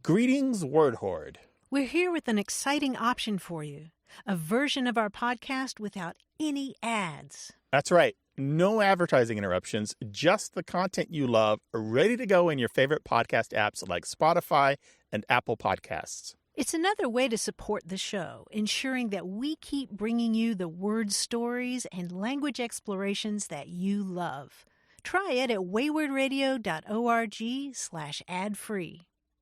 Greetings, Word Horde. We're here with an exciting option for you, a version of our podcast without any ads. That's right. No advertising interruptions, just the content you love, ready to go in your favorite podcast apps like Spotify and Apple Podcasts. It's another way to support the show, ensuring that we keep bringing you the word stories and language explorations that you love. Try it at waywardradio.org/ad-free.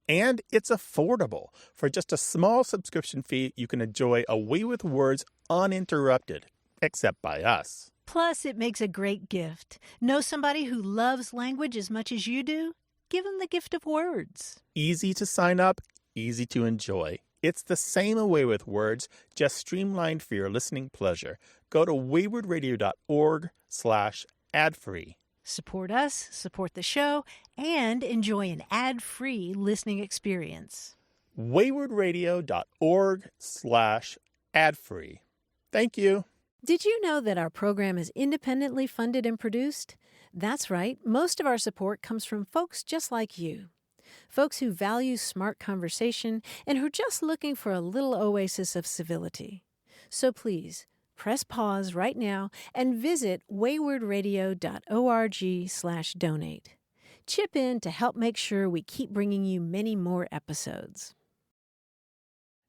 And it's affordable. For just a small subscription fee, you can enjoy A Way with Words uninterrupted, except by us. Plus, it makes a great gift. Know somebody who loves language as much as you do? Give them the gift of words. Easy to sign up, easy to enjoy. It's the same A Way with Words, just streamlined for your listening pleasure. Go to waywardradio.org/ad-free. Support us, support the show, and enjoy an ad-free listening experience. waywardradio.org/ad-free. Thank you. Did you know that our program is independently funded and produced? That's right. Most of our support comes from folks just like you. Folks who value smart conversation and who are just looking for a little oasis of civility. So please, press pause right now and visit waywardradio.org/donate. Chip in to help make sure we keep bringing you many more episodes.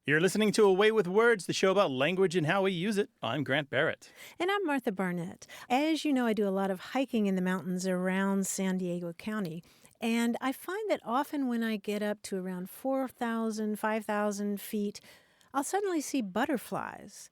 You're listening to A Way with Words, the show about language and how we use it. I'm Grant Barrett. And I'm Martha Barnett. As you know, I do a lot of hiking in the mountains around San Diego County. And I find that often when I get up to around 4,000, 5,000 feet, I'll suddenly see butterflies.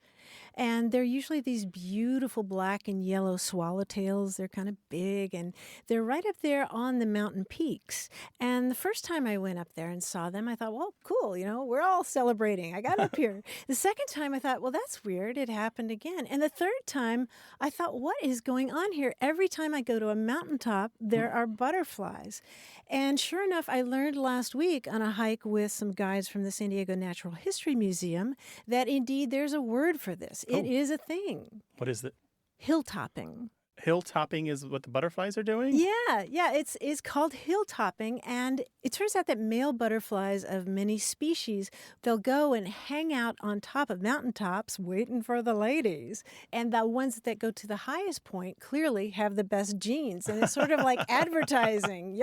And they're usually these beautiful black and yellow swallowtails. They're kind of big, and they're right up there on the mountain peaks. And the first time I went up there and saw them, I thought, well, cool, we're all celebrating. I got up here. The second time I thought, well, that's weird. It happened again. And the third time I thought, what is going on here? Every time I go to a mountaintop, there are butterflies. And sure enough, I learned last week on a hike with some guides from the San Diego Natural History Museum that indeed there's a word for this. It is a thing. What is it? Hilltopping. Hilltopping is what the butterflies are doing? Yeah. It's called hilltopping, and it turns out that male butterflies of many species, they'll go and hang out on top of mountaintops waiting for the ladies. And the ones that go to the highest point clearly have the best genes. And it's sort of like advertising.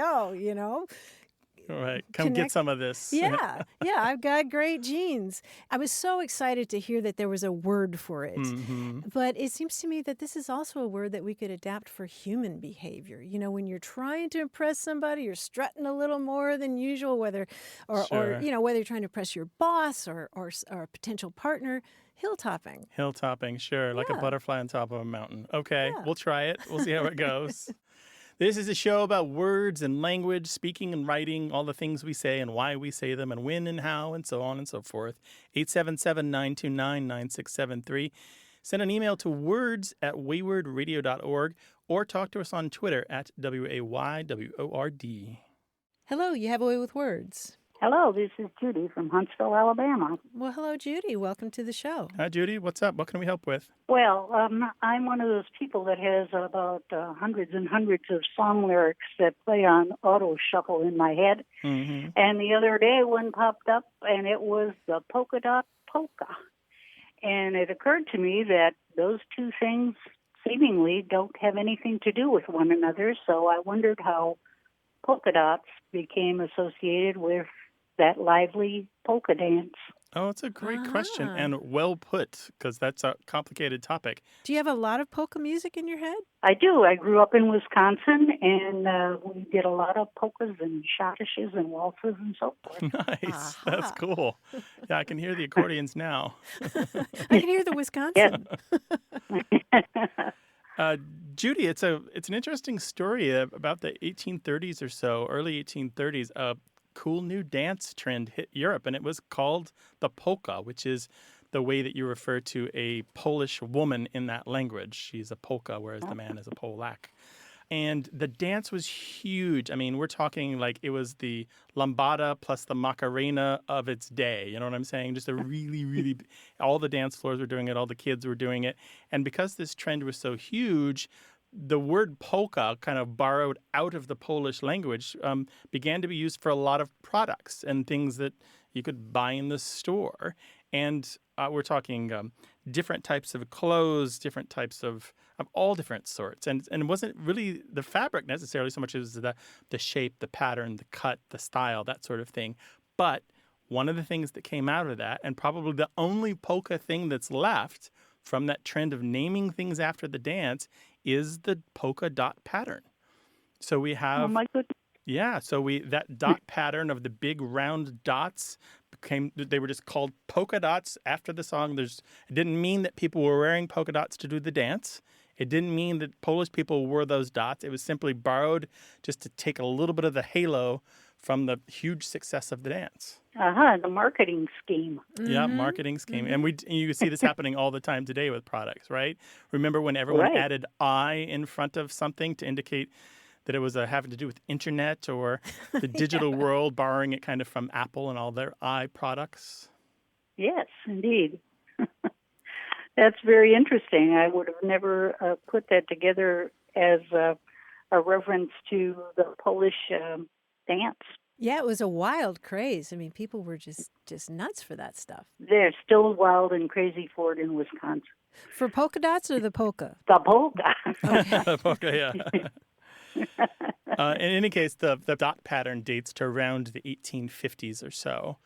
All right, come get some of this. Yeah, I've got great genes. I was so excited to hear that there was a word for it. Mm-hmm. But it seems to me that this is also a word that we could adapt for human behavior. When you're trying to impress somebody, you're strutting a little more than usual, whether whether you're trying to impress your boss or a potential partner. Hilltopping. Hilltopping, sure, like a butterfly on top of a mountain. Okay, Yeah. We'll try it. We'll see how it goes. This is a show about words and language, speaking and writing, all the things we say and why we say them and when and how and so on and so forth. 877-929-9673. Send an email to words@waywardradio.org or talk to us on Twitter at WAYWORD. Hello, you have a way with words. Hello, this is Judy from Huntsville, Alabama. Well, hello, Judy. Welcome to the show. Hi, Judy. What's up? What can we help with? Well, I'm one of those people that has about hundreds and hundreds of song lyrics that play on auto shuffle in my head. Mm-hmm. And the other day one popped up, and it was the polka dot polka. And it occurred to me that those two things seemingly don't have anything to do with one another, so I wondered how polka dots became associated with that lively polka dance. Oh, it's a great question and well put, because that's a complicated topic. Do you have a lot of polka music in your head? I do. I grew up in Wisconsin, and we did a lot of polkas and schottisches and waltzes and so forth. Nice. That's cool. Yeah, I can hear the accordions now. I can hear the Wisconsin. Judy, it's an interesting story about the 1830s or so, early 1830s. A cool new dance trend hit Europe, and it was called the polka, which is the way that you refer to a Polish woman in that language. She's a polka, whereas the man is a Polak. And the dance was huge. I mean, we're talking like it was the lambada plus the macarena of its day. You know what I'm saying? Just a really, really, all the dance floors were doing it. All the kids were doing it. And because this trend was so huge, the word polka, kind of borrowed out of the Polish language, began to be used for a lot of products and things that you could buy in the store. And we're talking different types of clothes, different types of all different sorts. And it wasn't really the fabric necessarily so much as the shape, the pattern, the cut, the style, that sort of thing. But one of the things that came out of that, and probably the only polka thing that's left from that trend of naming things after the dance, is the polka dot pattern. So we have, Oh my goodness. yeah, so that dot pattern of the big round dots they were just called polka dots after the song. It didn't mean that people were wearing polka dots to do the dance. It didn't mean that Polish people wore those dots. It was simply borrowed just to take a little bit of the halo from the huge success of the dance. The marketing scheme. Yeah, marketing scheme. And you see this happening all the time today with products, right? Remember when everyone added I in front of something to indicate that it was having to do with internet or the digital world, borrowing it kind of from Apple and all their I products? Yes, indeed. That's very interesting. I would have never put that together as a reference to the Polish dance. Yeah, it was a wild craze. I mean, people were just nuts for that stuff. They're still wild and crazy for it in Wisconsin. For polka dots or the polka? The polka. Okay. The polka, yeah. In any case, the dot pattern dates to around the 1850s or so.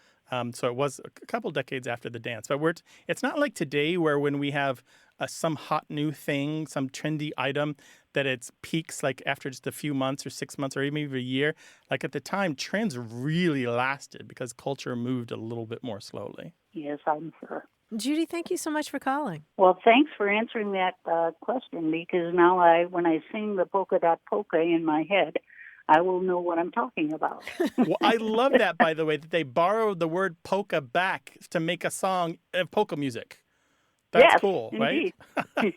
So it was a couple decades after the dance. But it's not like today where when we have some hot new thing, some trendy item, that it peaks like after just a few months or 6 months or even a year. Like at the time, trends really lasted because culture moved a little bit more slowly. Yes, I'm sure. Judy, thank you so much for calling. Well, thanks for answering that question, because now when I sing the polka dot polka in my head, I will know what I'm talking about. Well, I love that, by the way, that they borrowed the word polka back to make a song of polka music. That's cool, indeed. Right?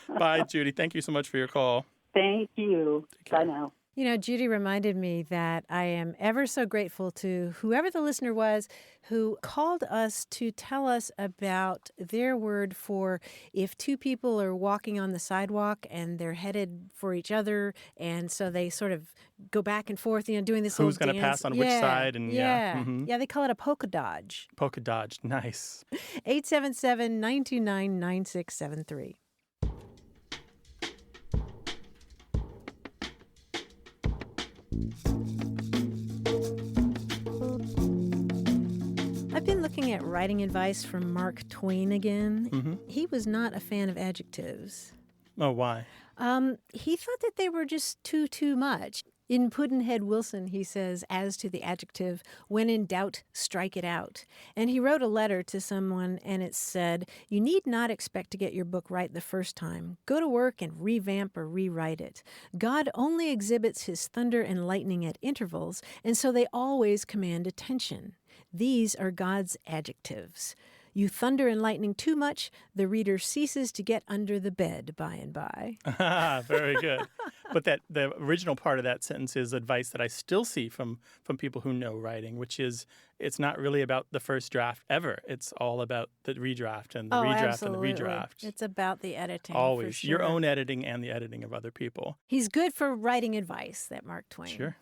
Bye, Judy. Thank you so much for your call. Thank you. Bye now. You know, Judy reminded me that I am ever so grateful to whoever the listener was who called us to tell us about their word for if two people are walking on the sidewalk and they're headed for each other, and so they sort of go back and forth, doing this Who's going to pass on which side? And Yeah, they call it a polka dodge. Polka dodge, nice. 877-929-9673. I've been looking at writing advice from Mark Twain again. He was not a fan of adjectives. Oh, why? He thought that they were just too much. In Pudd'nhead Wilson, he says, as to the adjective, when in doubt, strike it out. And he wrote a letter to someone, and it said, you need not expect to get your book right the first time. Go to work and revamp or rewrite it. God only exhibits his thunder and lightning at intervals, and so they always command attention. These are God's adjectives. You thunder and lightning too much, the reader ceases to get under the bed by and by. Very good. But the original part of that sentence is advice that I still see from people who know writing, which is it's not really about the first draft ever. It's all about the redraft and the redraft absolutely. and the redraft. It's about the editing. Always. For sure. Your own editing and the editing of other people. He's good for writing advice, that Mark Twain. Sure.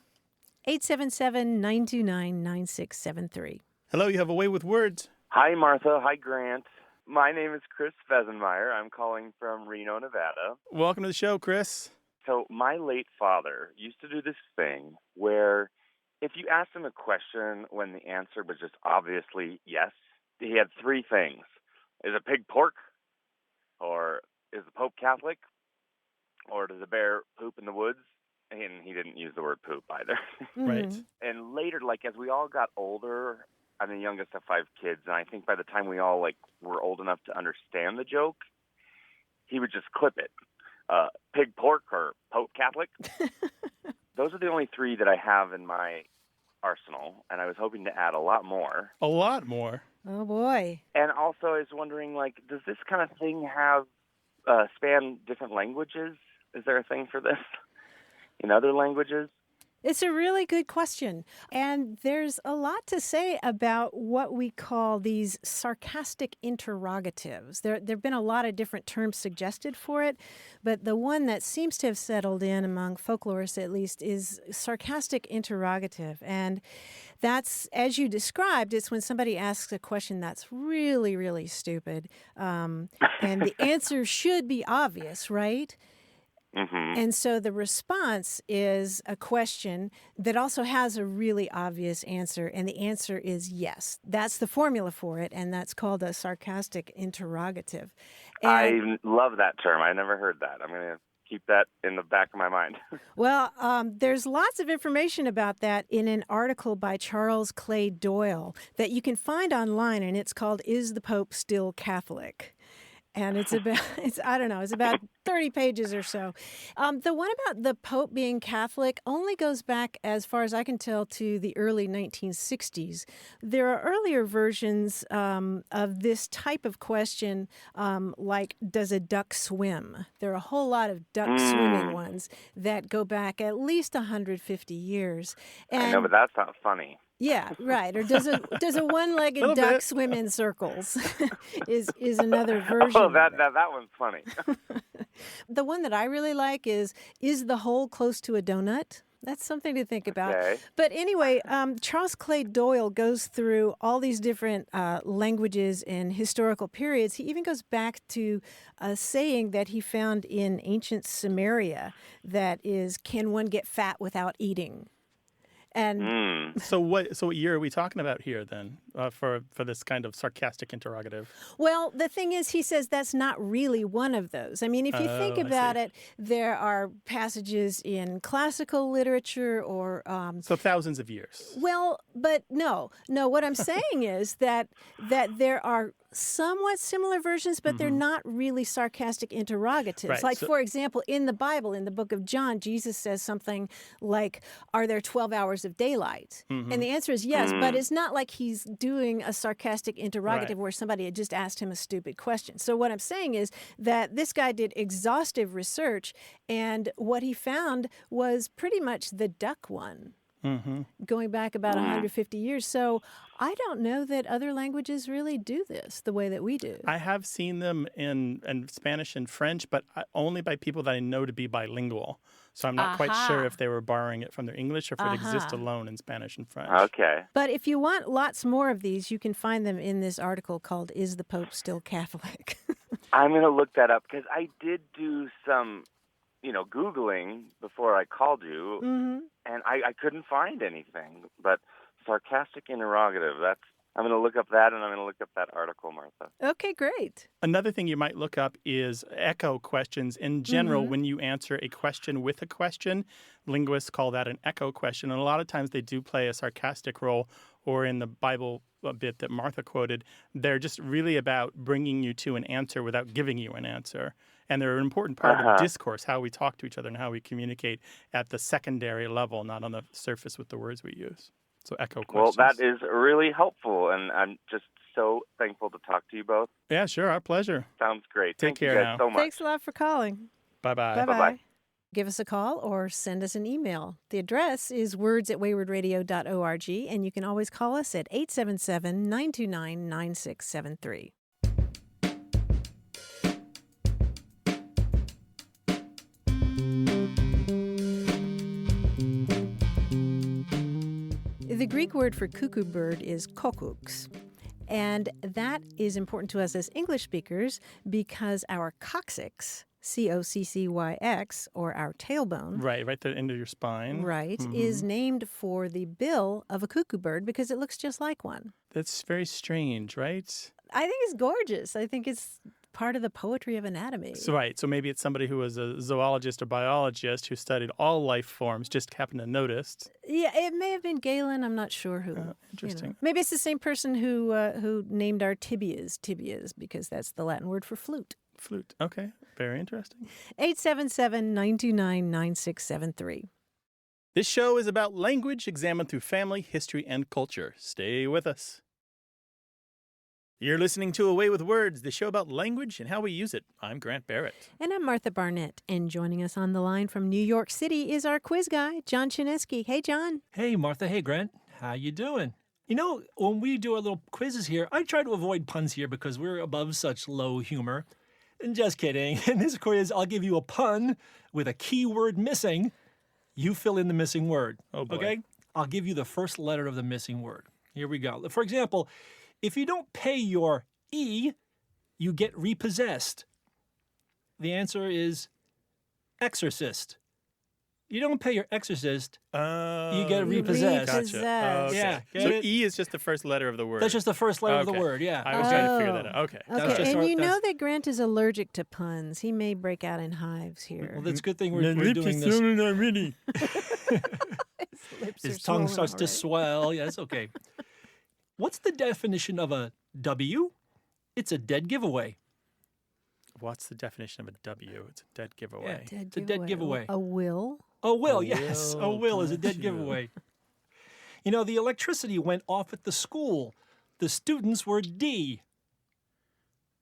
877-929-9673. Hello, you have a way with words. Hi, Martha. Hi, Grant. My name is Chris Fesenmeyer. I'm calling from Reno, Nevada. Welcome to the show, Chris. So my late father used to do this thing where if you asked him a question when the answer was just obviously yes, he had three things. Is a pig pork? Or is the Pope Catholic? Or does a bear poop in the woods? And he didn't use the word poop either. Right. And later, as we all got older, I'm the youngest of 5 kids, and I think by the time we all were old enough to understand the joke, he would just clip it. Pig pork or Pope Catholic. Those are the only 3 that I have in my arsenal, and I was hoping to add a lot more. A lot more. Oh, boy. And also I was wondering, does this kind of thing have span different languages? Is there a thing for this in other languages? It's a really good question. And there's a lot to say about what we call these sarcastic interrogatives. There have been a lot of different terms suggested for it, but the one that seems to have settled in among folklorists at least is sarcastic interrogative. And that's, as you described, it's when somebody asks a question that's really, really stupid. And the answer should be obvious, right? Mm-hmm. And so the response is a question that also has a really obvious answer, and the answer is yes. That's the formula for it, and that's called a sarcastic interrogative. And, I love that term. I never heard that. I'm going to keep that in the back of my mind. well, there's lots of information about that in an article by Charles Clay Doyle that you can find online, and it's called "Is the Pope Still Catholic?" And it's about, it's about 30 pages or so. The one about the Pope being Catholic only goes back, as far as I can tell, to the early 1960s. There are earlier versions of this type of question, like, does a duck swim? There are a whole lot of duck swimming ones that go back at least 150 years. And I know, but that's not funny. yeah, right. Or does a one-legged duck swim in circles? is another version. Oh, that one's funny. The one that I really like is the hole close to a donut? That's something to think about. Okay. But anyway, Charles Clay Doyle goes through all these different languages and historical periods. He even goes back to a saying that he found in ancient Samaria that is, can one get fat without eating? And So what year are we talking about here then for this kind of sarcastic interrogative? well, the thing is, he says that's not really one of those. I mean, if you think I about see. it, there are passages in classical literature or So thousands of years. well, but no. What I'm saying is that there are somewhat similar versions, but they're not really sarcastic interrogatives. Right, Like, so- for example, in the Bible, in the book of John, Jesus says something like, "Are there 12 hours of daylight?" And the answer is yes, but it's not like he's doing a sarcastic interrogative Right. where somebody had just asked him a stupid question. So what I'm saying is that this guy did exhaustive research, and what he found was pretty much the duck one, going back about 150 years. So I don't know that other languages really do this the way that we do. I have seen them in Spanish and French, but only by people that I know to be bilingual. So I'm not quite sure if they were borrowing it from their English or if it exists alone in Spanish and French. Okay. But if you want lots more of these, you can find them in this article called "Is the Pope Still Catholic?" I'm going to look that up because I did do some, Googling before I called you, and I couldn't find anything. But sarcastic interrogative, I'm going to look up that, and I'm going to look up that article, Martha. Okay, great. Another thing you might look up is echo questions. In general, when you answer a question with a question, linguists call that an echo question. And a lot of times they do play a sarcastic role, or in the Bible bit that Martha quoted, they're just really about bringing you to an answer without giving you an answer. And they're an important part of discourse, how we talk to each other and how we communicate at the secondary level, not on the surface with the words we use. So echo questions. Well, that is really helpful, and I'm just so thankful to talk to you both. Yeah, sure. Our pleasure. Sounds great. Take Thank you care guys now. so much. Thanks a lot for calling. Bye-bye. Bye-bye. Bye-bye. Give us a call or send us an email. The address is words@waywardradio.org, and you can always call us at 877-929-9673. The Greek word for cuckoo bird is cuckoos. And that is important to us as English speakers because our coccyx, C-O-C-C-Y-X, or our tailbone, Right the end of your spine. right, is named for the bill of a cuckoo bird because it looks just like one. That's very strange, right? I think it's gorgeous. I think it's part of the poetry of anatomy. So maybe it's somebody who was a zoologist or biologist who studied all life forms, just happened to notice. Yeah, it may have been Galen. I'm not sure who. Interesting. Maybe it's the same person who named our tibias because that's the Latin word for flute. Flute. Okay, very interesting. 877-929-9673. This show is about language examined through family, history, and culture. Stay with us. You're listening to Away with Words, the show about language and how we use it. I'm Grant Barrett. And I'm Martha Barnett. And joining us on the line from New York City is our quiz guy, John Chinesky. Hey, John. Hey, Martha. Hey, Grant. How you doing? You know, when we do our little quizzes here, I try to avoid puns here because we're above such low humor. And just kidding. In this quiz, I'll give you a pun with a key word missing. You fill in the missing word. Oh, boy. Okay? I'll give you the first letter of the missing word. Here we go. For example, if you don't pay your E, you get repossessed. The answer is exorcist. You don't pay your exorcist, you get repossessed. Gotcha. Repossessed. Yeah. So Get it? E is just the first letter of the word. That's just the first letter of the Okay. word, yeah. I was trying to figure that out. Okay. was just Okay, our- and you know that's- that Grant is allergic to puns. He may break out in hives here. Well, that's a good thing we're doing this. Lips His are tongue swollen starts to already. swell. Yeah, that's okay. What's the definition of a W? It's a dead giveaway. What's the definition of a W? It's a dead giveaway. Yeah. It's a dead giveaway. A will? Oh, will, A yes. will, Oh, will is a dead got you. giveaway. You know, the electricity went off at the school. The students were D.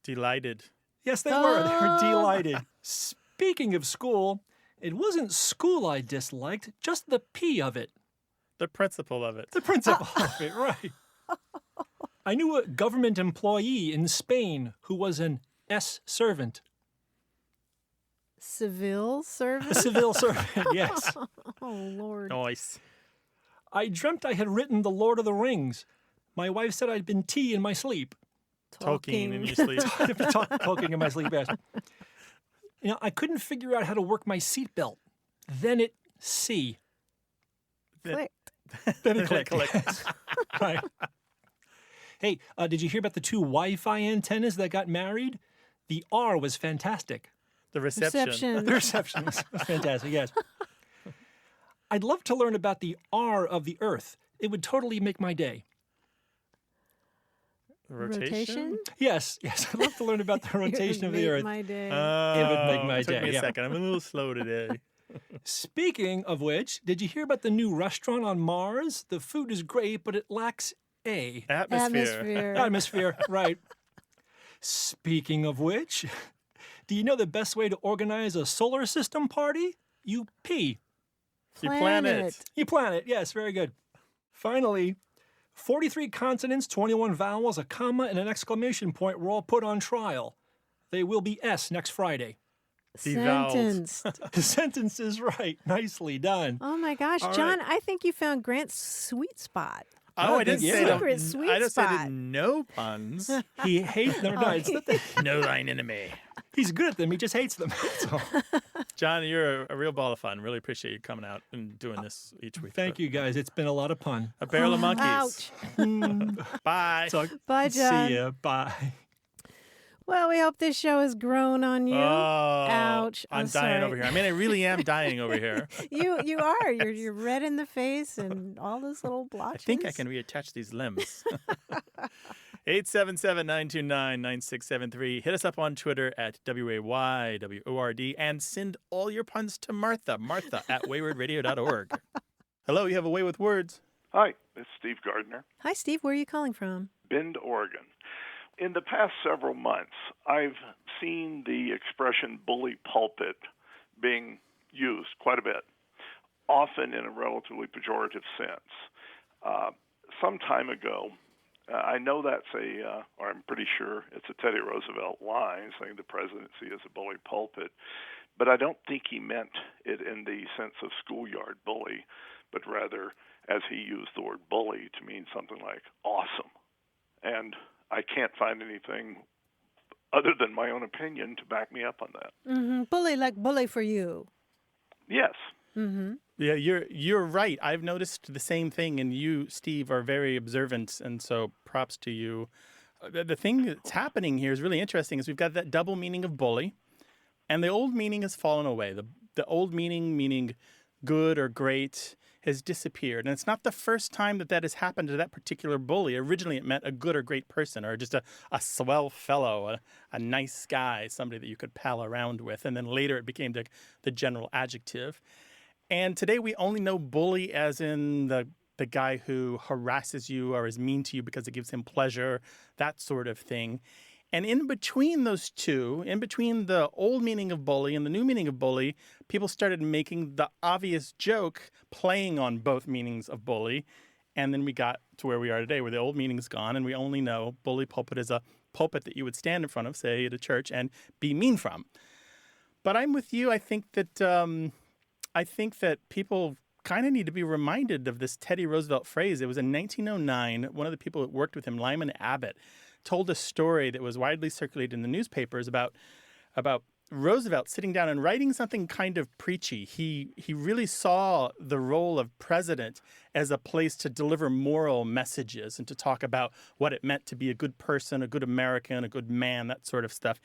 Delighted. Yes, they were. They were Oh. delighted. Speaking of school, it wasn't school I disliked, just the P of it. The principle of it. The principle of it, right. I knew a government employee in Spain who was an S servant. Civil A servant? civil servant, yes. Oh, Lord. Nice. I dreamt I had written The Lord of the Rings. My wife said I'd been tea in my sleep. Talking in your sleep. Talking in my sleep, yes. You know, I couldn't figure out how to work my seatbelt. Then it C. Clicked. Then it clicked. Clicked. Right. Hey, did you hear about the two Wi-Fi antennas that got married? The R was fantastic. The reception. The reception was fantastic, yes. I'd love to learn about the R of the Earth. It would totally make my day. Rotation? Yes, I'd love to learn about the rotation of the Earth. My day. It would make my took day, me a yeah. second. I'm a little slow today. Speaking of which, did you hear about the new restaurant on Mars? The food is great, but it lacks A. Atmosphere. Atmosphere, right. Speaking of which, do you know the best way to organize a solar system party? You pee. You plan it. You plan it. Yes, very good. Finally, 43 consonants, 21 vowels, a comma, and an exclamation point were all put on trial. They will be S next Friday. Devowed. Sentenced. The sentence is right. Nicely done. Oh, my gosh. All John, right. I think you found Grant's sweet spot. Oh, I didn't Yeah. say that. Secret sweet I just said spot. no puns. He hates them. No, it's not that No thine enemy. he's good at them. He just hates them. That's all. John, you're a real ball of fun. Really appreciate you coming out and doing this each week. Thank you, guys. It's been a lot of fun. A barrel of monkeys. Ouch. Bye. Talk- Bye, John. See ya. Bye. Well, we hope this show has grown on you. Oh, Ouch. I'm dying sorry. over here. I mean, I really am dying over here. You are. You're red in the face and all those little I blotches. think I can reattach these limbs. 877-929-9673. Hit us up on Twitter at WAYWORD and send all your puns to Martha at waywardradio.org. Hello, you have a way with words. Hi, it's Steve Gardner, Hi, Steve. Where are you calling from? Bend, Oregon. In the past several months, I've seen the expression bully pulpit being used quite a bit, often in a relatively pejorative sense. Some time ago, I know that's or I'm pretty sure it's a Teddy Roosevelt line saying the presidency is a bully pulpit, but I don't think he meant it in the sense of schoolyard bully, but rather as he used the word bully to mean something like awesome. And I can't find anything other than my own opinion to back me up on that. Mm-hmm. Bully, like bully for you. Yes. Mm-hmm. Yeah, you're right. I've noticed the same thing, and you, Steve, are very observant, and so props to you. The thing that's happening here is really interesting is we've got that double meaning of bully, and the old meaning has fallen away. The old meaning good or great, has disappeared. And it's not the first time that has happened to that particular bully. Originally, it meant a good or great person or just a swell fellow, a nice guy, somebody that you could pal around with. And then later it became the general adjective. And today we only know bully as in the the guy who harasses you or is mean to you because it gives him pleasure, that sort of thing. And in between those two, in between the old meaning of bully and the new meaning of bully, people started making the obvious joke playing on both meanings of bully. And then we got to where we are today, where the old meaning's gone, and we only know bully pulpit is a pulpit that you would stand in front of, say, at a church, and be mean from. But I'm with you. I think that people kind of need to be reminded of this Teddy Roosevelt phrase. It was in 1909. One of the people that worked with him, Lyman Abbott, told a story that was widely circulated in the newspapers about Roosevelt sitting down and writing something kind of preachy. He really saw the role of president as a place to deliver moral messages and to talk about what it meant to be a good person, a good American, a good man, that sort of stuff.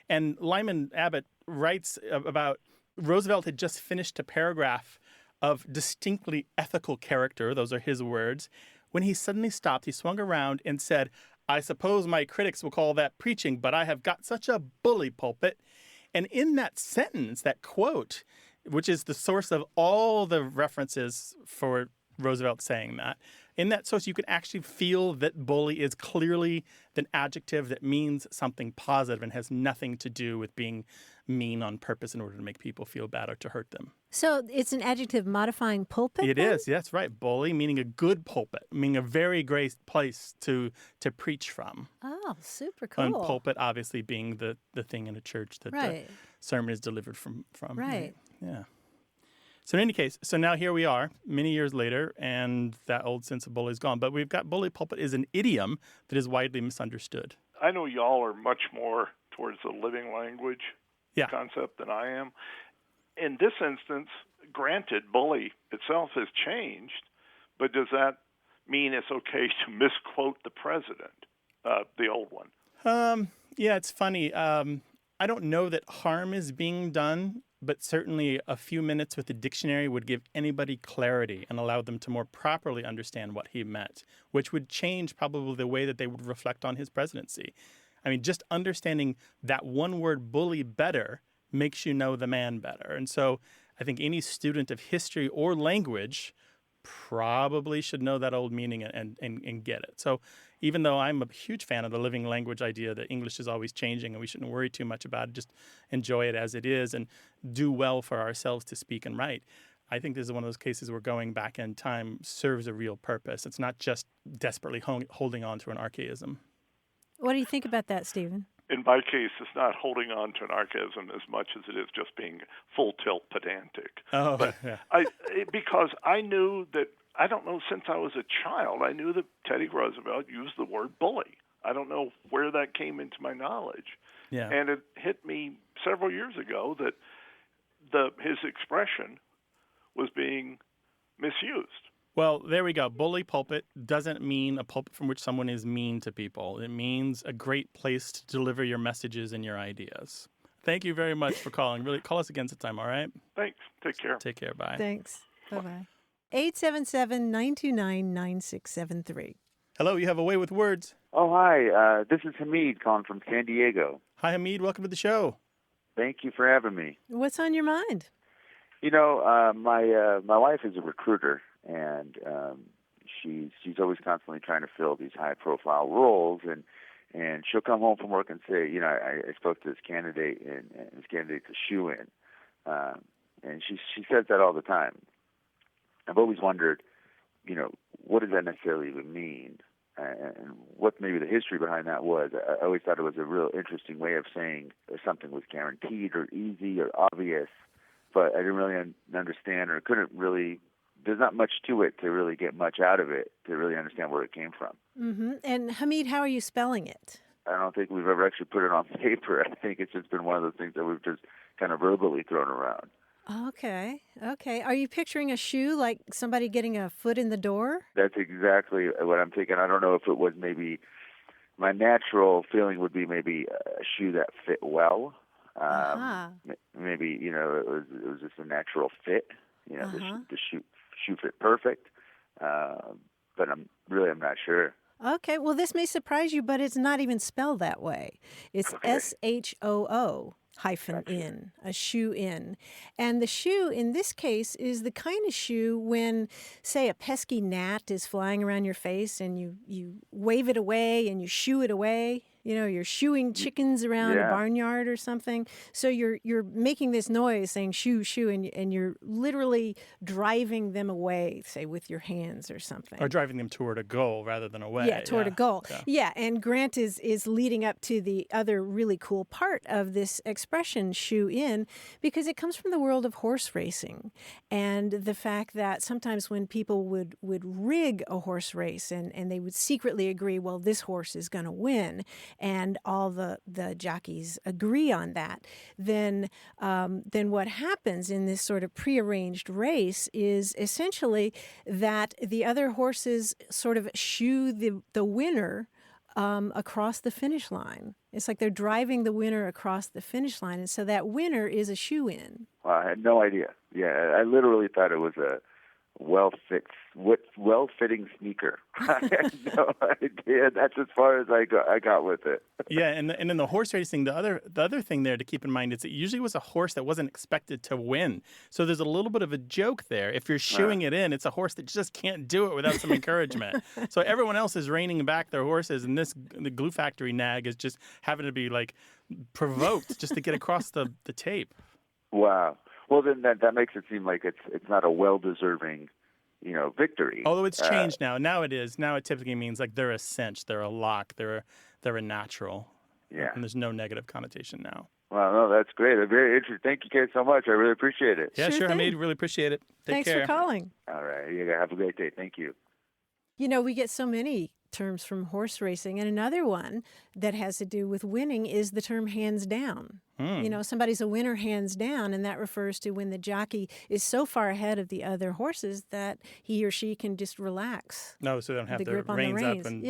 And Lyman Abbott writes about Roosevelt had just finished a paragraph of distinctly ethical character, those are his words, when he suddenly stopped. He swung around and said, "I suppose my critics will call that preaching, but I have got such a bully pulpit." And in that sentence, that quote, which is the source of all the references for Roosevelt saying that, in that source, you can actually feel that bully is clearly an adjective that means something positive and has nothing to do with being mean on purpose in order to make people feel bad or to hurt them. So it's an adjective modifying pulpit? It then? is, that's right. Bully, meaning a good pulpit, meaning a very great place to preach from. Oh, super cool. And pulpit obviously being the thing in a church that Right. the sermon is delivered from. Right. Yeah. So in any case, so now here we are, many years later, and that old sense of bully is gone. But we've got bully pulpit is an idiom that is widely misunderstood. I know y'all are much more towards the living language concept than I am. In this instance, granted, bully itself has changed, but does that mean it's okay to misquote the president, the old one? Yeah, it's funny. I don't know that harm is being done, but certainly a few minutes with the dictionary would give anybody clarity and allow them to more properly understand what he meant, which would change probably the way that they would reflect on his presidency. I mean, just understanding that one word bully better makes you know the man better. And so I think any student of history or language probably should know that old meaning and get it. So even though I'm a huge fan of the living language idea that English is always changing and we shouldn't worry too much about it, just enjoy it as it is and do well for ourselves to speak and write, I think this is one of those cases where going back in time serves a real purpose. It's not just desperately holding on to an archaism. What do you think about that, Stephen? In my case, it's not holding on to an archaism as much as it is just being full tilt pedantic. Oh, but yeah. Because I knew that, I don't know, since I was a child, I knew that Teddy Roosevelt used the word bully. I don't know where that came into my knowledge. Yeah. And it hit me several years ago that his expression was being misused. Well, there we go. Bully pulpit doesn't mean a pulpit from which someone is mean to people. It means a great place to deliver your messages and your ideas. Thank you very much for calling. Really, call us again sometime, all right? Thanks. Take care. Take care. Bye. Thanks. Bye-bye. 877-929-9673. Hello, you have a way with words. Oh, hi. This is Hamid calling from San Diego. Hi, Hamid. Welcome to the show. Thank you for having me. What's on your mind? You know, my wife is a recruiter, and she's always constantly trying to fill these high-profile roles, and she'll come home from work and say, you know, I spoke to this candidate, and this candidate's a Shoo-In, and she says that all the time. I've always wondered, you know, what does that necessarily even mean, and what maybe the history behind that was. I always thought it was a real interesting way of saying something was guaranteed or easy or obvious, but I didn't really understand or couldn't really. There's not much to it to really get much out of it to really understand where it came from. Mm-hmm. And Hamid, how are you spelling it? I don't think we've ever actually put it on paper. I think it's just been one of those things that we've just kind of verbally thrown around. Okay. Are you picturing a shoe, like somebody getting a foot in the door? That's exactly what I'm thinking. I don't know if it was maybe my natural feeling would be maybe a shoe that fit well. Maybe, you know, it was just a natural fit. You know, the shoe fit perfect. But I'm not sure. Okay, well, this may surprise you, but it's not even spelled that way. It's okay. Shoo, hyphen in, a shoe-in. And the shoe in this case is the kind of shoe when, say, a pesky gnat is flying around your face and you wave it away and you shoo it away. You know, you're shooing chickens around a barnyard or something. So you're making this noise saying shoo, shoo, and you're literally driving them away, say, with your hands or something. Or driving them toward a goal rather than away. Yeah, toward a goal. Yeah, and Grant is leading up to the other really cool part of this expression, shoe-in, because it comes from the world of horse racing. And the fact that sometimes when people would rig a horse race and they would secretly agree, well, this horse is going to win, and all the jockeys agree on that, then what happens in this sort of prearranged race is essentially that the other horses sort of shoo the winner across the finish line. It's like they're driving the winner across the finish line, and so that winner is a shoe-in. Well, I had no idea. Yeah, I literally thought it was a well-fitting sneaker. I had no idea. That's as far as I got with it. Yeah, and in the horse racing, the other thing there to keep in mind is it usually was a horse that wasn't expected to win. So there's a little bit of a joke there. If you're shooing it in, it's a horse that just can't do it without some encouragement. So everyone else is reining back their horses, and the Glue Factory nag is just having to be like provoked just to get across the tape. Wow. Well, then that makes it seem like it's not a well-deserving, victory. Although it's changed now. Now it is. Now it typically means like they're a cinch, they're a lock, they're a natural. Yeah. And there's no negative connotation now. Wow, no, that's great. Very interesting. Thank you guys so much. I really appreciate it. Yeah, sure, Hamid. Really appreciate it. Take care. Thanks for calling. All right. You guys have a great day. Thank you. We get so many terms from horse racing, and another one that has to do with winning is the term hands down. Somebody's a winner hands down, and that refers to when the jockey is so far ahead of the other horses that he or she can just relax. No, so they don't have the their grip on reins the reins. up. And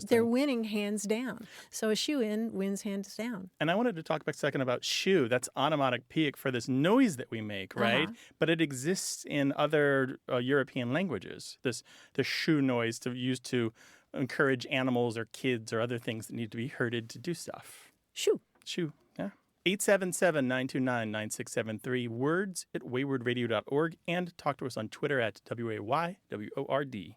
They're winning hands down. So a shoe-in wins hands down. And I wanted to talk a second about shoe. That's onomatopoeic for this noise that we make, right? But it exists in other European languages. The shoe noise used to encourage animals or kids or other things that need to be herded to do stuff. Shoo. Shoo, yeah. 877-929-9673, words@waywardradio.org, and talk to us on Twitter at WAYWORD.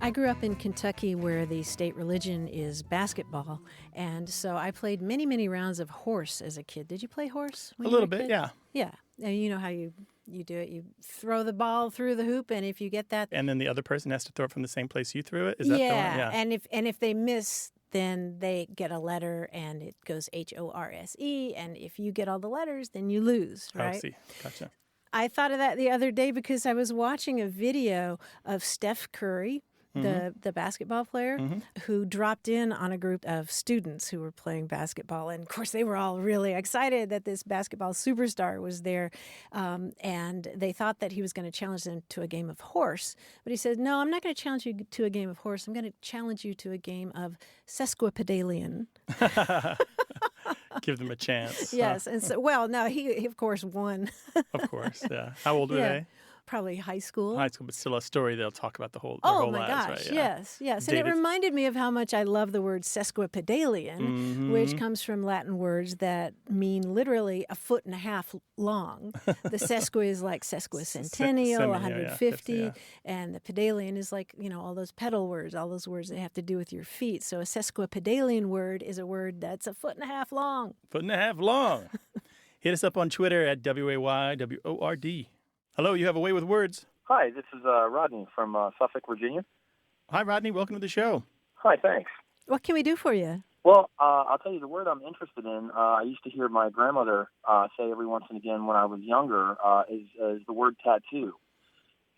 I grew up in Kentucky where the state religion is basketball, and so I played many, many rounds of horse as a kid. Did you play horse? A little bit, yeah. Yeah. And you know how you do it. You throw the ball through the hoop, and if you get that... And then the other person has to throw it from the same place you threw it? Is that the one? Yeah, and if they miss, then they get a letter, and it goes HORSE, and if you get all the letters, then you lose, right? Oh, see. Gotcha. I thought of that the other day because I was watching a video of Steph Curry, the basketball player, who dropped in on a group of students who were playing basketball. And, of course, they were all really excited that this basketball superstar was there. And they thought that he was going to challenge them to a game of horse. But he said, no, I'm not going to challenge you to a game of horse. I'm going to challenge you to a game of sesquipedalian. Give them a chance. Yes. And so, no, he of course, won. Of course, yeah. How old were they? Probably high school. High school, but still a story they'll talk about their whole Oh, lives. my gosh, right? Yeah. yes. And it reminded me of how much I love the word sesquipedalian, which comes from Latin words that mean literally a foot and a half long. The sesqui is like sesquicentennial, 150, and the pedalian is like, all those pedal words, all those words that have to do with your feet. So a sesquipedalian word is a word that's a foot and a half long. Foot and a half long. Hit us up on Twitter at WAYWORD. Hello, you have a way with words. Hi, this is Rodney from Suffolk, Virginia. Hi, Rodney. Welcome to the show. Hi, thanks. What can we do for you? Well, I'll tell you the word I'm interested in. I used to hear my grandmother say every once and again when I was younger is the word tattoo.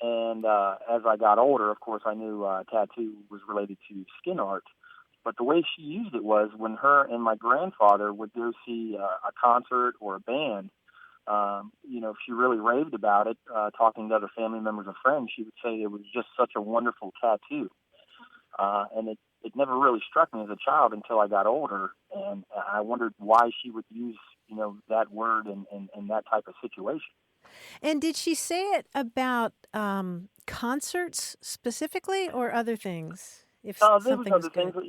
And as I got older, of course, I knew tattoo was related to skin art. But the way she used it was when her and my grandfather would go see a concert or a band, if she really raved about it, talking to other family members or friends, she would say it was just such a wonderful tattoo. And it never really struck me as a child until I got older, and I wondered why she would use, that word in that type of situation. And did she say it about concerts specifically or other things? If There was something was other good. things,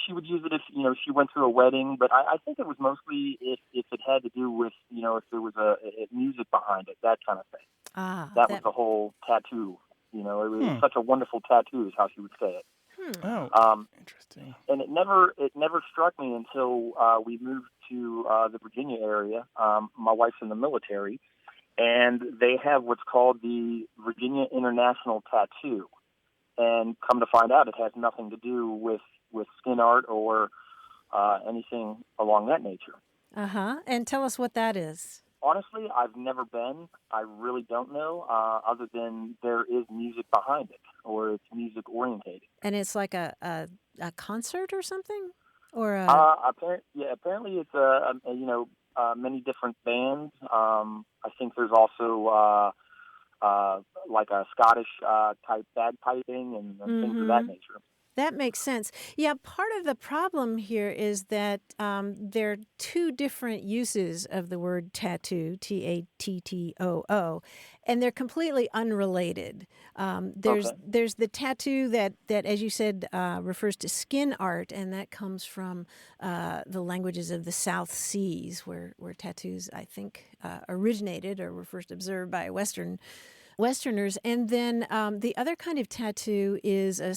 she would use it if, she went to a wedding, but I think it was mostly if it had to do with, if there was a music behind it, that kind of thing. That was the whole tattoo. It was such a wonderful tattoo is how she would say it. Oh, interesting. And it never struck me until we moved to the Virginia area. My wife's in the military, and they have what's called the Virginia International Tattoo. And come to find out, it has nothing to do with skin art or anything along that nature. And tell us what that is. Honestly, I've never been. I really don't know, other than there is music behind it, or it's music orientated. And it's like a concert or something, or apparently it's many different bands. I think there's also like a Scottish type bagpiping and things of that nature. That makes sense. Yeah, part of the problem here is that there are two different uses of the word tattoo, Tattoo, and they're completely unrelated. There's the tattoo that, as you said, refers to skin art, and that comes from the languages of the South Seas, where tattoos, I think, originated or were first observed by Westerners. And then the other kind of tattoo is a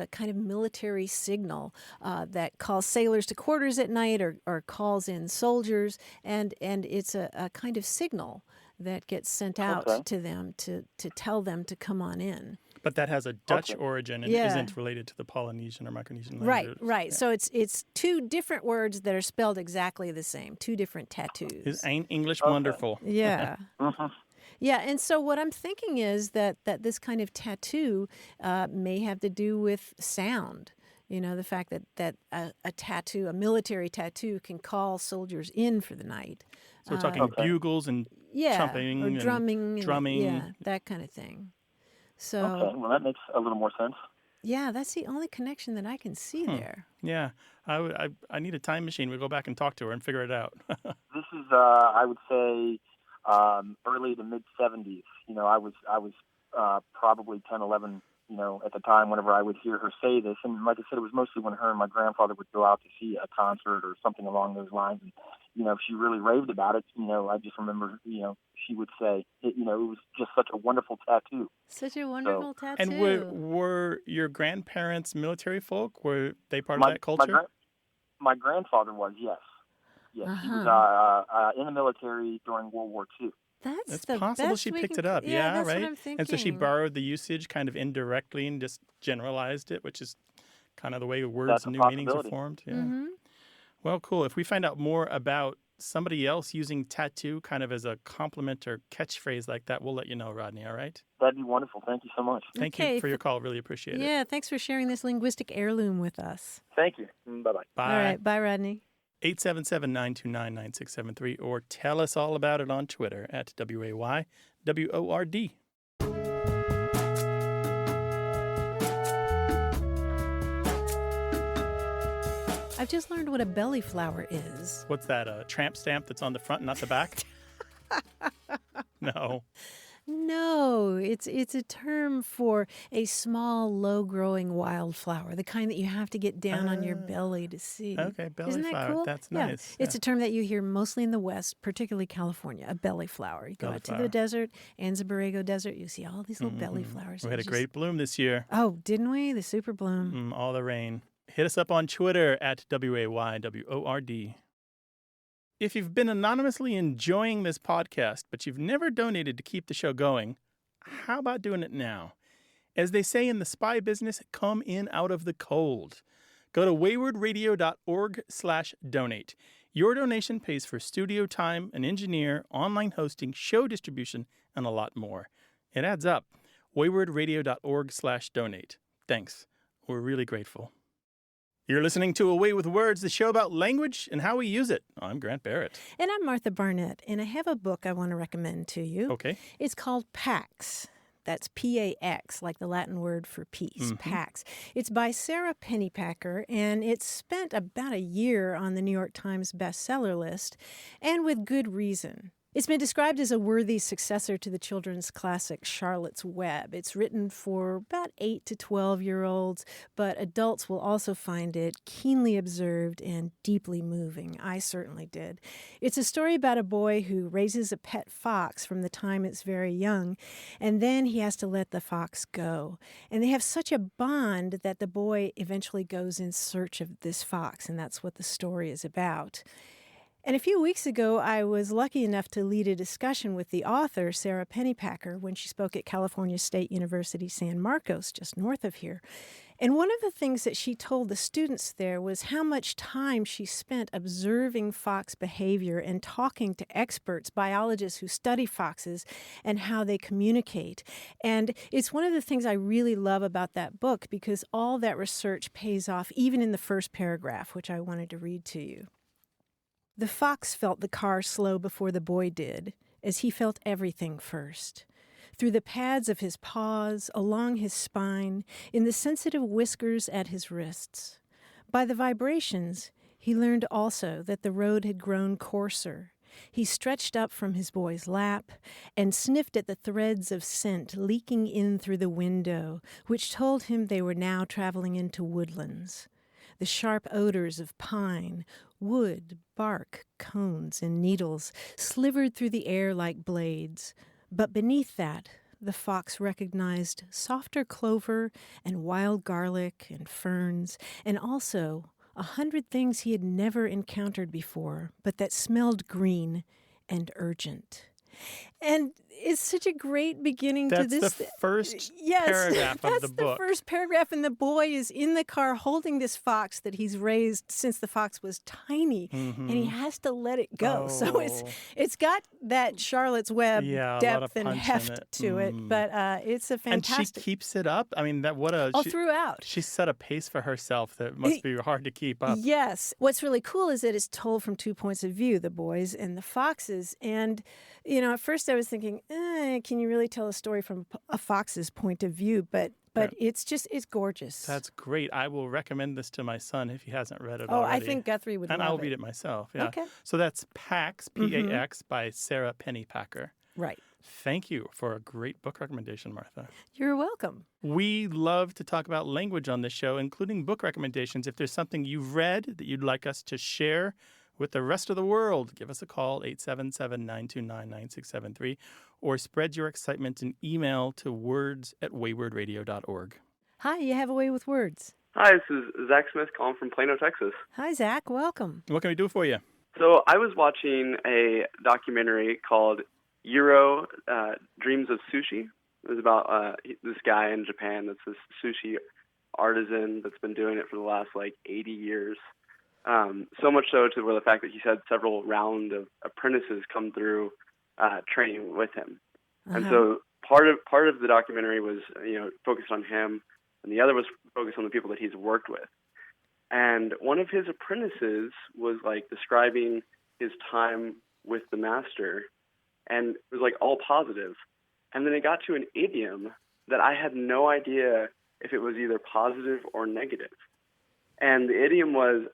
kind of military signal that calls sailors to quarters at night or calls in soldiers, and it's a kind of signal that gets sent out to them to tell them to come on in. But that has a Dutch origin and isn't related to the Polynesian or Micronesian languages. Right. Yeah. So it's two different words that are spelled exactly the same, two different tattoos. Ain't English wonderful? Yeah. Yeah, and so what I'm thinking is that this kind of tattoo may have to do with sound. The fact that a tattoo, a military tattoo, can call soldiers in for the night. So we're talking bugles and trumping or drumming. and drumming. Yeah, that kind of thing. So, okay, well, that makes a little more sense. Yeah, that's the only connection that I can see there. Yeah, I need a time machine. We'll go back and talk to her and figure it out. This is, I would say, early to mid 70s. I was probably 10, 11, at the time whenever I would hear her say this. And like I said, it was mostly when her and my grandfather would go out to see a concert or something along those lines. And, she really raved about it. I just remember, she would say, it was just such a wonderful tattoo. Such a wonderful tattoo. And were your grandparents military folk? Were they part of that culture? My grandfather was, yes. Yes, he was in the military during World War II. That's possible she picked it up. Yeah, that's right. What I'm thinking. And so she borrowed the usage kind of indirectly and just generalized it, which is kind of the way words and new meanings are formed. Yeah. Mm-hmm. Well, cool. If we find out more about somebody else using tattoo kind of as a compliment or catchphrase like that, we'll let you know, Rodney, all right? That'd be wonderful. Thank you so much. Thank you for your call. Really appreciate it. Yeah, thanks for sharing this linguistic heirloom with us. Thank you. Bye-bye. Bye. All right. Bye, Rodney. 877-929-9673, or tell us all about it on Twitter at WAYWORD. I've just learned what a belly flower is. What's that, a tramp stamp that's on the front, not the back? No. No, it's a term for a small, low-growing wildflower, the kind that you have to get down on your belly to see. Okay, belly Isn't that flower. cool? That's Yeah. nice. It's a term that you hear mostly in the West, particularly California, a belly flower. You go Belly out flower. to the desert, Anza Borrego Desert, you see all these little belly flowers. We had a great bloom this year. Oh, didn't we? The super bloom. All the rain. Hit us up on Twitter at WAYWORD. If you've been anonymously enjoying this podcast, but you've never donated to keep the show going, how about doing it now? As they say in the spy business, come in out of the cold. Go to waywardradio.org/donate. Your donation pays for studio time, an engineer, online hosting, show distribution, and a lot more. It adds up. waywardradio.org/donate. Thanks. We're really grateful. You're listening to Away with Words, the show about language and how we use it. I'm Grant Barrett. And I'm Martha Barnett, and I have a book I want to recommend to you. Okay. It's called Pax, That's P-A-X, like the Latin word for peace, pax. It's by Sara Pennypacker, and it's spent about a year on the New York Times bestseller list, and with good reason. It's been described as a worthy successor to the children's classic Charlotte's Web. It's written for about 8 to 12-year-olds, but adults will also find it keenly observed and deeply moving. I certainly did. It's a story about a boy who raises a pet fox from the time it's very young, and then he has to let the fox go. And they have such a bond that the boy eventually goes in search of this fox, and that's what the story is about. And a few weeks ago, I was lucky enough to lead a discussion with the author, Sara Pennypacker, when she spoke at California State University, San Marcos, just north of here. And one of the things that she told the students there was how much time she spent observing fox behavior and talking to experts, biologists who study foxes, and how they communicate. And it's one of the things I really love about that book, because all that research pays off, even in the first paragraph, which I wanted to read to you. The fox felt the car slow before the boy did, as he felt everything first. Through the pads of his paws, along his spine, in the sensitive whiskers at his wrists. By the vibrations, he learned also that the road had grown coarser. He stretched up from his boy's lap and sniffed at the threads of scent leaking in through the window, which told him they were now traveling into woodlands. The sharp odors of pine, wood, bark, cones, and needles slivered through the air like blades. But beneath that, the fox recognized softer clover and wild garlic and ferns, and also 100 things he had never encountered before, but that smelled green and urgent. And it's such a great beginning to this. That's the first paragraph of the book. That's the first paragraph, and the boy is in the car holding this fox that he's raised since the fox was tiny, and he has to let it go. So it's got that Charlotte's Web depth and heft to it, but it's a fantastic. And she keeps it up. I mean, throughout. She set a pace for herself that must be hard to keep up. Yes. What's really cool is that it's told from 2 points of view, the boys and the foxes, and at first I was thinking, can you really tell a story from a fox's point of view? But it's gorgeous. That's great. I will recommend this to my son if he hasn't read it already. already. I think Guthrie would love it. And I'll read it myself. Yeah. Okay. So that's Pax, P-A-X, by Sara Pennypacker. Right. Thank you for a great book recommendation, Martha. You're welcome. We love to talk about language on this show, including book recommendations. If there's something you've read that you'd like us to share with the rest of the world, give us a call, 877-929-9673, or spread your excitement in email to words@waywardradio.org. Hi, you have a way with words. Hi, this is Zach Smith calling from Plano, Texas. Hi, Zach. Welcome. What can we do for you? So I was watching a documentary called Euro Dreams of Sushi. It was about this guy in Japan that's this sushi artisan that's been doing it for the last 80 years. So much so to where the fact that he's had several rounds of apprentices come through training with him. And so part of the documentary was focused on him, and the other was focused on the people that he's worked with. And one of his apprentices was describing his time with the master, and it was all positive. And then it got to an idiom that I had no idea if it was either positive or negative. And the idiom was,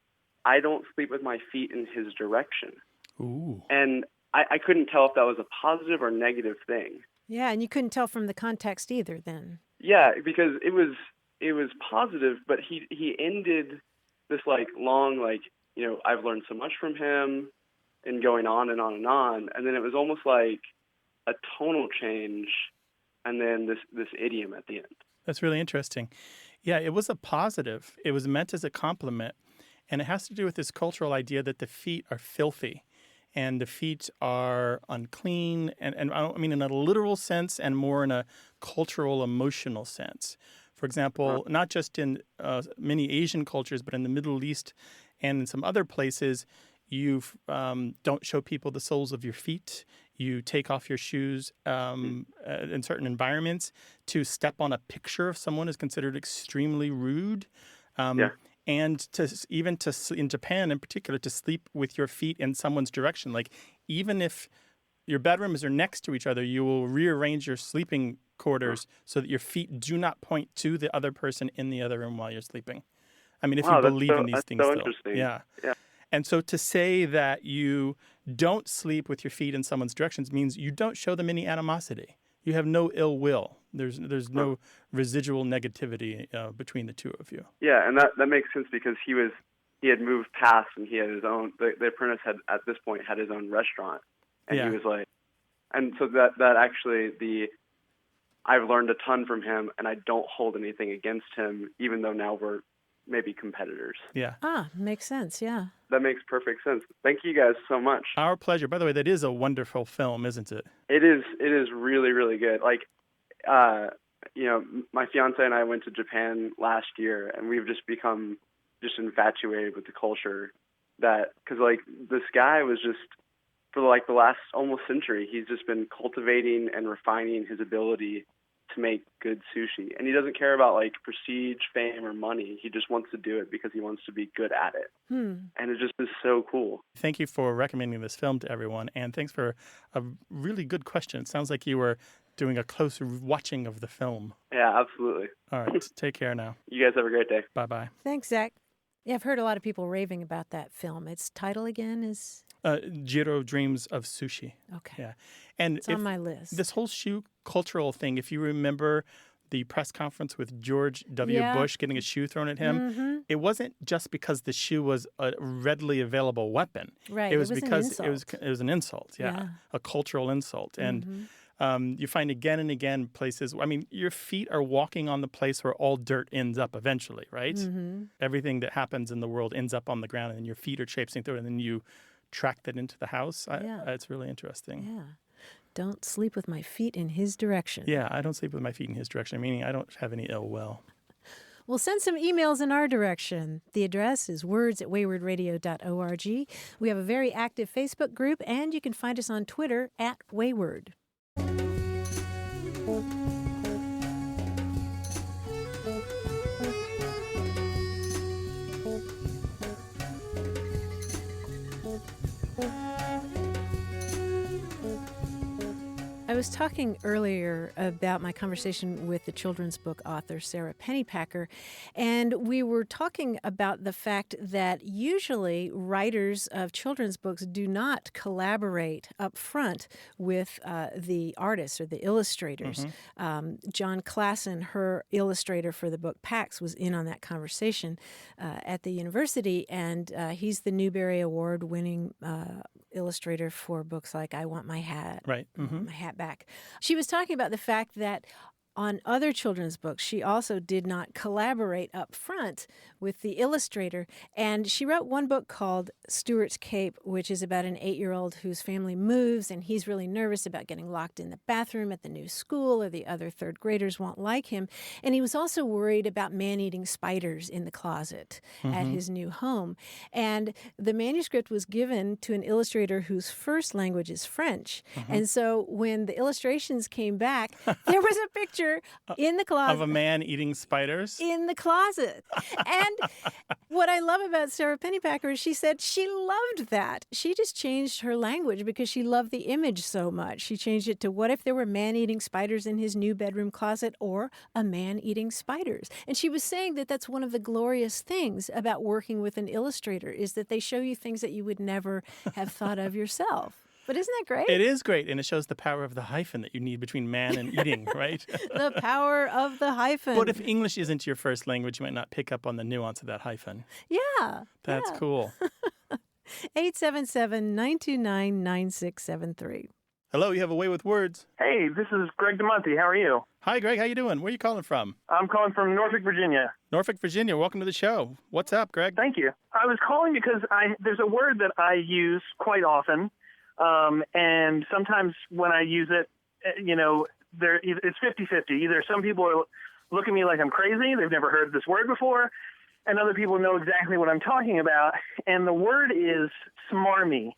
"I don't sleep with my feet in his direction." Ooh. And I couldn't tell if that was a positive or negative thing. Yeah, and you couldn't tell from the context either then. Yeah, because it was positive, but he ended this long I've learned so much from him, and going on and on and on, and then it was almost like a tonal change, and then this idiom at the end. That's really interesting. Yeah, it was a positive. It was meant as a compliment, and it has to do with this cultural idea that the feet are filthy. And the feet are unclean, and I don't mean in a literal sense, and more in a cultural, emotional sense. For example, not just in many Asian cultures, but in the Middle East and in some other places, you don't show people the soles of your feet. You take off your shoes in certain environments. To step on a picture of someone is considered extremely rude. And in Japan in particular, to sleep with your feet in someone's direction, even if your bedrooms are next to each other, you will rearrange your sleeping quarters so that your feet do not point to the other person in the other room while you're sleeping. I mean, if you believe in these things so still. interesting. Yeah. Yeah. And so to say that you don't sleep with your feet in someone's directions means you don't show them any animosity. You have no ill will. There's no residual negativity between the two of you. Yeah, and that makes sense because he had moved past and he had his own. The apprentice had at this point had his own restaurant, and he was like, and so that actually I've learned a ton from him, and I don't hold anything against him, even though now we're maybe competitors. Yeah. Makes sense. Yeah. That makes perfect sense. Thank you guys so much. Our pleasure. By the way, that is a wonderful film, isn't it? It is really, really good. Like, my fiance and I went to Japan last year, and we've just become just infatuated with the culture. Because like this guy was just for like the last almost century, he's just been cultivating and refining his ability to make good sushi, and he doesn't care about like prestige, fame, or money. He just wants to do it because he wants to be good at it, and it just is so cool. Thank you for recommending this film to everyone, and thanks for a really good question. It sounds like you were doing a close watching of the film. Yeah, absolutely. All right, take care now. You guys have a great day. Bye-bye. Thanks, Zach. Yeah, I've heard a lot of people raving about that film. Its title again is? Jiro Dreams of Sushi. Okay. Yeah. And it's on my list. This whole shoe cultural thing, if you remember the press conference with George W. Bush getting a shoe thrown at him, it wasn't just because the shoe was a readily available weapon. Right. It was because it was an insult. Yeah. A cultural insult. And you find again and again places, I mean, your feet are walking on the place where all dirt ends up eventually, right? Everything that happens in the world ends up on the ground, and your feet are traipsing through it, and then you track that into the house. It's really interesting. Yeah. Don't sleep with my feet in his direction. Yeah, I don't sleep with my feet in his direction, meaning I don't have any ill will. Well, send some emails in our direction. The address is words@waywardradio.org. We have a very active Facebook group, and you can find us on Twitter @Wayward. I was talking earlier about my conversation with the children's book author Sara Pennypacker, and we were talking about the fact that usually writers of children's books do not collaborate up front with the artists or the illustrators. John Klassen, her illustrator for the book Pax, was in on that conversation at the university, and he's the Newbery Award-winning illustrator for books like I Want My Hat, My Hat Back. She was talking about the fact that on other children's books, she also did not collaborate up front with the illustrator. And she wrote one book called Stuart's Cape, which is about an 8-year-old whose family moves, and he's really nervous about getting locked in the bathroom at the new school, or the other third graders won't like him. And he was also worried about man-eating spiders in the closet at his new home. And the manuscript was given to an illustrator whose first language is French. And so when the illustrations came back, there was a picture in the closet of a man eating spiders in the closet. And what I love about Sara Pennypacker is she said she loved that. She just changed her language because she loved the image so much. She changed it to, what if there were man eating spiders in his new bedroom closet, or a man eating spiders? And she was saying that that's one of the glorious things about working with an illustrator, is that they show you things that you would never have thought of yourself. But isn't that great? It is great, and it shows the power of the hyphen that you need between man and eating, right? The power of the hyphen. But if English isn't your first language, you might not pick up on the nuance of that hyphen. Yeah. That's cool. 877-929-9673. Hello, you have a way with words. Hey, this is Greg DeMonte. How are you? Hi, Greg. How you doing? Where are you calling from? I'm calling from Norfolk, Virginia. Norfolk, Virginia. Welcome to the show. What's up, Greg? Thank you. I was calling because there's a word that I use quite often. And sometimes when I use it, it's 50-50. Either some people look at me like I'm crazy, they've never heard this word before, and other people know exactly what I'm talking about. And the word is smarmy.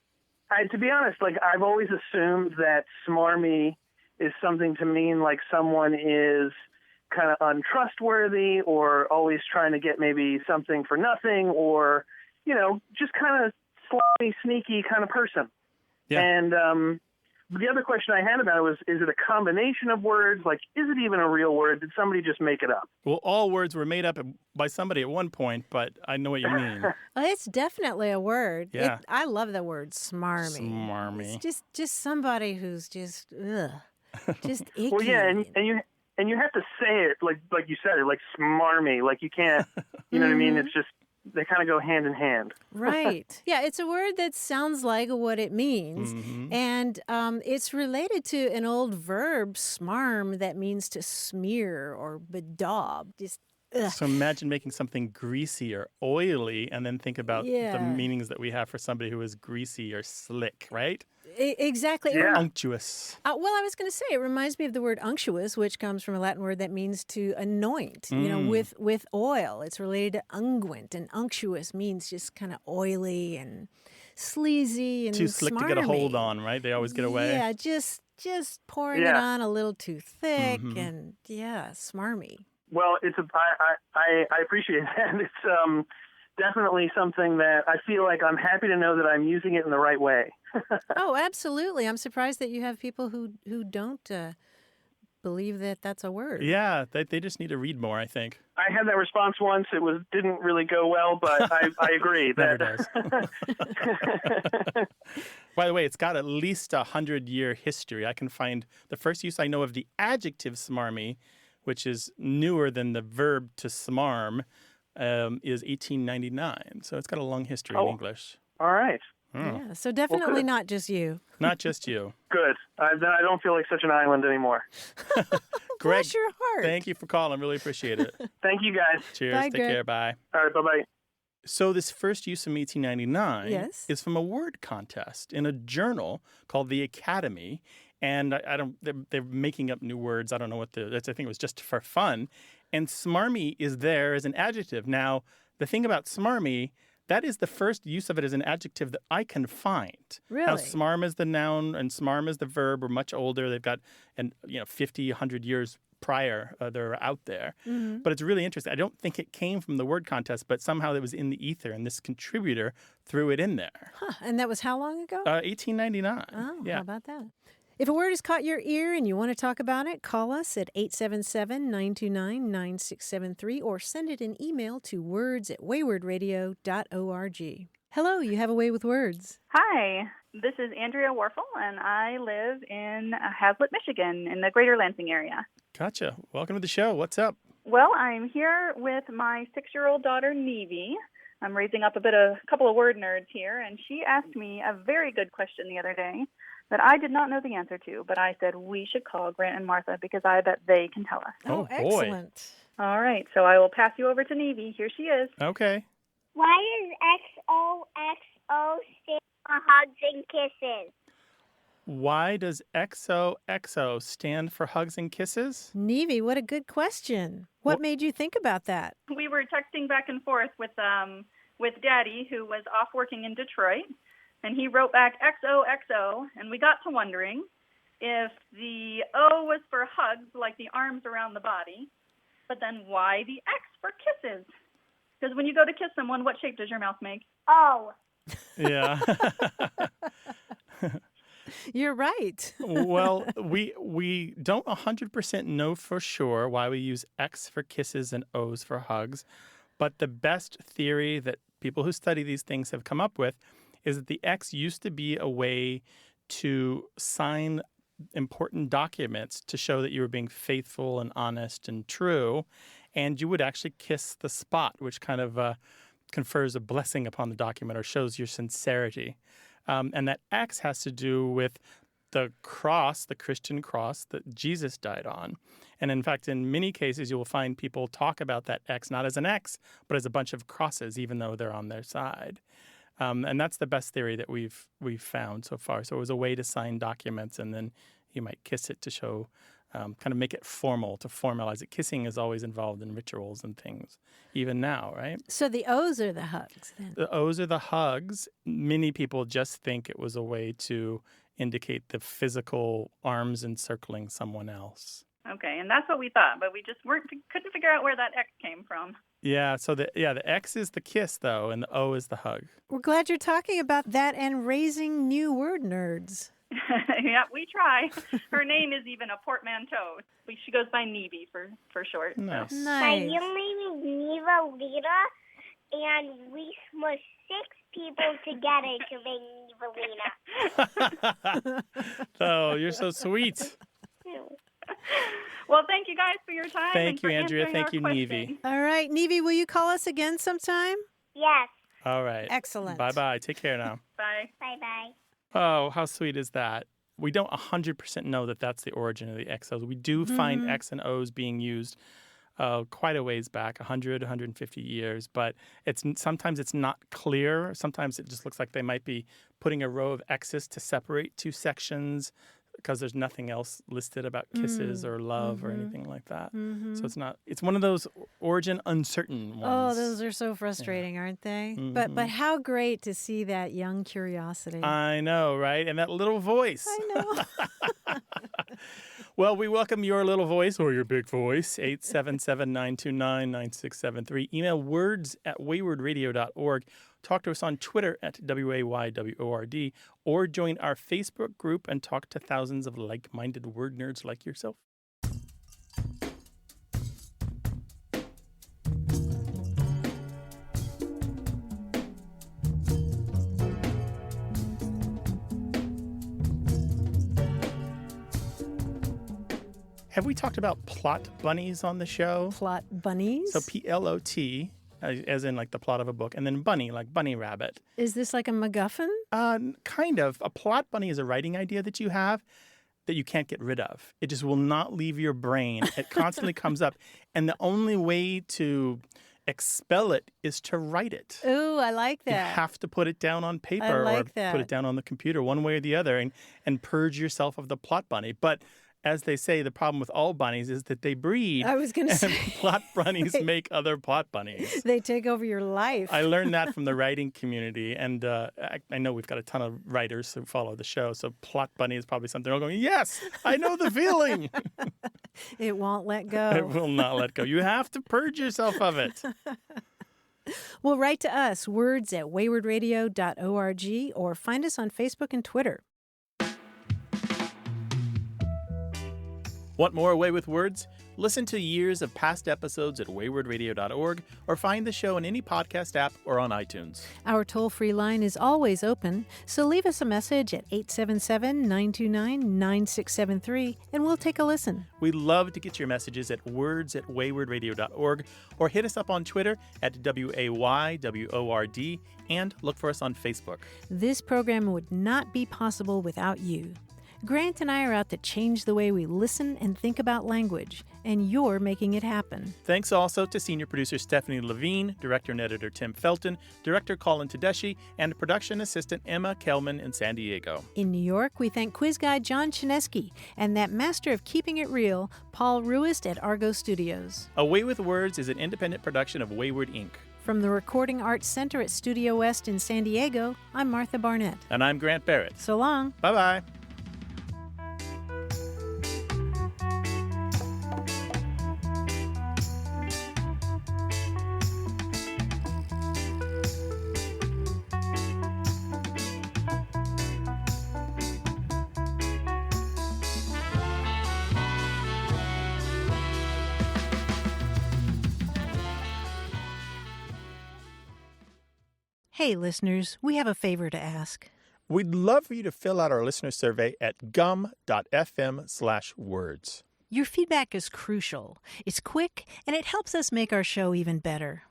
To be honest, I've always assumed that smarmy is something to mean like someone is kind of untrustworthy, or always trying to get maybe something for nothing, or, just kind of slimy, sneaky kind of person. Yeah. And the other question I had about it was, is it a combination of words? Like, is it even a real word? Did somebody just make it up? Well, all words were made up by somebody at one point, but I know what you mean. Well, it's definitely a word. Yeah. I love the word smarmy. Smarmy. It's just somebody who's just just icky. Well, yeah, and you have to say it like you said it, like smarmy. Like you can't, you know what I mean? It's just, they kind of go hand in hand. Right. Yeah, it's a word that sounds like what it means. Mm-hmm. And it's related to an old verb, smarm, that means to smear or bedaub. Just, ugh. So imagine making something greasy or oily and then think about the Yeah. meanings that we have for somebody who is greasy or slick, right? Exactly. Yeah. Unctuous. Well, I was going to say, it reminds me of the word unctuous, which comes from a Latin word that means to anoint, with oil. It's related to unguent, and unctuous means just kind of oily and sleazy and Too slick to get a hold smarmy. on, right? They always get away. Yeah, just pouring it Yeah. on a little too thick, Mhm. and smarmy. Well, I appreciate that. It's definitely something that I feel like I'm happy to know that I'm using it in the right way. Oh, absolutely. I'm surprised that you have people who don't believe that that's a word. Yeah, they just need to read more, I think. I had that response once. It didn't really go well, but I agree. Never that, does. By the way, it's got at least 100-year history. I can find the first use I know of the adjective smarmy, which is newer than the verb to smarm, is 1899. So it's got a long history in English. All right. Yeah, so definitely not just you. Not just you. Good. Then I don't feel like such an island anymore. Greg, Bless your heart. thank you for calling. Really appreciate it. Thank you, guys. Cheers. Bye, Take Greg. care. Bye. All right. Bye-bye. So this first use from 1899 Yes. is from a word contest in a journal called the Academy. And they're making up new words. I don't know what I think it was just for fun. And smarmy is there as an adjective. Now, the thing about smarmy, that is the first use of it as an adjective that I can find. Really? Now, smarm is the noun and smarm is the verb. Are much older. They've got 50, 100 years prior. They're out there. Mm-hmm. But it's really interesting. I don't think it came from the word contest, but somehow it was in the ether, and this contributor threw it in there. Huh. And that was how long ago? 1899. Oh, yeah. how about that? If a word has caught your ear and you want to talk about it, call us at 877-929-9673 or send it an email to words@waywardradio.org. Hello, you have a way with words. Hi, this is Andrea Warfel, and I live in Hazlet, Michigan, in the greater Lansing area. Gotcha. Welcome to the show. What's up? Well, I'm here with my 6-year-old daughter, Nevy. I'm raising up a couple of word nerds here, and she asked me a very good question the other day that I did not know the answer to, but I said we should call Grant and Martha because I bet they can tell us. Oh, boy. Excellent. All right, so I will pass you over to Nevy. Here she is. Okay. Why does XOXO stand for hugs and kisses? Why does XOXO stand for hugs and kisses? Nevy, what a good question. What made you think about that? We were texting back and forth with Daddy, who was off working in Detroit, and he wrote back XOXO, and we got to wondering if the O was for hugs, like the arms around the body, but then why the X for kisses? Because when you go to kiss someone, what shape does your mouth make? Oh. Yeah. You're right. Well, we don't 100% know for sure why we use X for kisses and O's for hugs, but the best theory that people who study these things have come up with is that the X used to be a way to sign important documents to show that you were being faithful and honest and true, and you would actually kiss the spot, which kind of confers a blessing upon the document or shows your sincerity. And that X has to do with the cross, the Christian cross that Jesus died on. And in fact, in many cases, you will find people talk about that X not as an X, but as a bunch of crosses, even though they're on their side. And that's the best theory that we've found so far. So it was a way to sign documents, and then you might kiss it to show, kind of make it formal, to formalize it. Kissing is always involved in rituals and things, even now, right? So the O's are the hugs then? The O's are the hugs. Many people just think it was a way to indicate the physical arms encircling someone else. Okay, and that's what we thought, but we just couldn't figure out where that X came from. Yeah, so the X is the kiss, though, and the O is the hug. We're glad you're talking about that and raising new word nerds. Yeah, we try. Her name is even a portmanteau. She goes by Nevi for short. Nice. My real name is Neva Lita, and we smushed 6 people together to make Neva Lita. Oh, you're so sweet. Well, thank you guys for your time. Thank you, for Andrea. answering Thank you, our Nevi. questions. All right, Nevi, will you call us again sometime? Yes. All right. Excellent. Bye-bye. Take care now. Bye. Bye-bye. Oh, how sweet is that? We don't 100% know that that's the origin of the XOs. We do find X and O's being used quite a ways back, 100, 150 years, but sometimes it's not clear. Sometimes it just looks like they might be putting a row of X's to separate 2 sections because there's nothing else listed about kisses or love or anything like that. So it's one of those origin uncertain ones. Oh, those are so frustrating, aren't they? But how great to see that young curiosity. I know, right? And that little voice. I know. Well, we welcome your little voice or your big voice, 877-929-9673. Email words@waywardradio.org. Talk to us on Twitter at WAYWORD, or join our Facebook group and talk to thousands of like-minded word nerds like yourself. Have we talked about plot bunnies on the show? Plot bunnies? So P-L-O-T, as in like the plot of a book, and then bunny, like bunny rabbit. Is this like a MacGuffin? Kind of. A plot bunny is a writing idea that you have that you can't get rid of. It just will not leave your brain. It constantly comes up. And the only way to expel it is to write it. Ooh, I like that. You have to put it down on paper or put it down on the computer, one way or the other, and purge yourself of the plot bunny. But as they say, the problem with all bunnies is that they breed. I was going to say. Plot bunnies make other plot bunnies. They take over your life. I learned that from the writing community. And I know we've got a ton of writers who follow the show. So plot bunny is probably something they're all going, yes, I know the feeling. It won't let go. It will not let go. You have to purge yourself of it. Well, write to us, words@waywardradio.org, or find us on Facebook and Twitter. Want more Way with Words? Listen to years of past episodes at waywardradio.org or find the show in any podcast app or on iTunes. Our toll-free line is always open, so leave us a message at 877-929-9673 and we'll take a listen. We love to get your messages at words@waywardradio.org or hit us up on Twitter at WAYWORD and look for us on Facebook. This program would not be possible without you. Grant and I are out to change the way we listen and think about language, and you're making it happen. Thanks also to senior producer Stephanie Levine, director and editor Tim Felton, director Colin Tedeschi, and production assistant Emma Kelman in San Diego. In New York, we thank quiz guy John Chinesky and that master of keeping it real, Paul Ruist at Argo Studios. A Way with Words is an independent production of Wayward Inc. From the Recording Arts Center at Studio West in San Diego, I'm Martha Barnett. And I'm Grant Barrett. So long. Bye-bye. Hey, listeners, we have a favor to ask. We'd love for you to fill out our listener survey at gum.fm/words. Your feedback is crucial. It's quick, and it helps us make our show even better.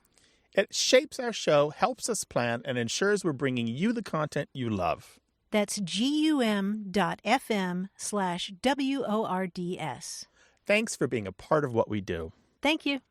It shapes our show, helps us plan, and ensures we're bringing you the content you love. That's gum.fm/WORDS. Thanks for being a part of what we do. Thank you.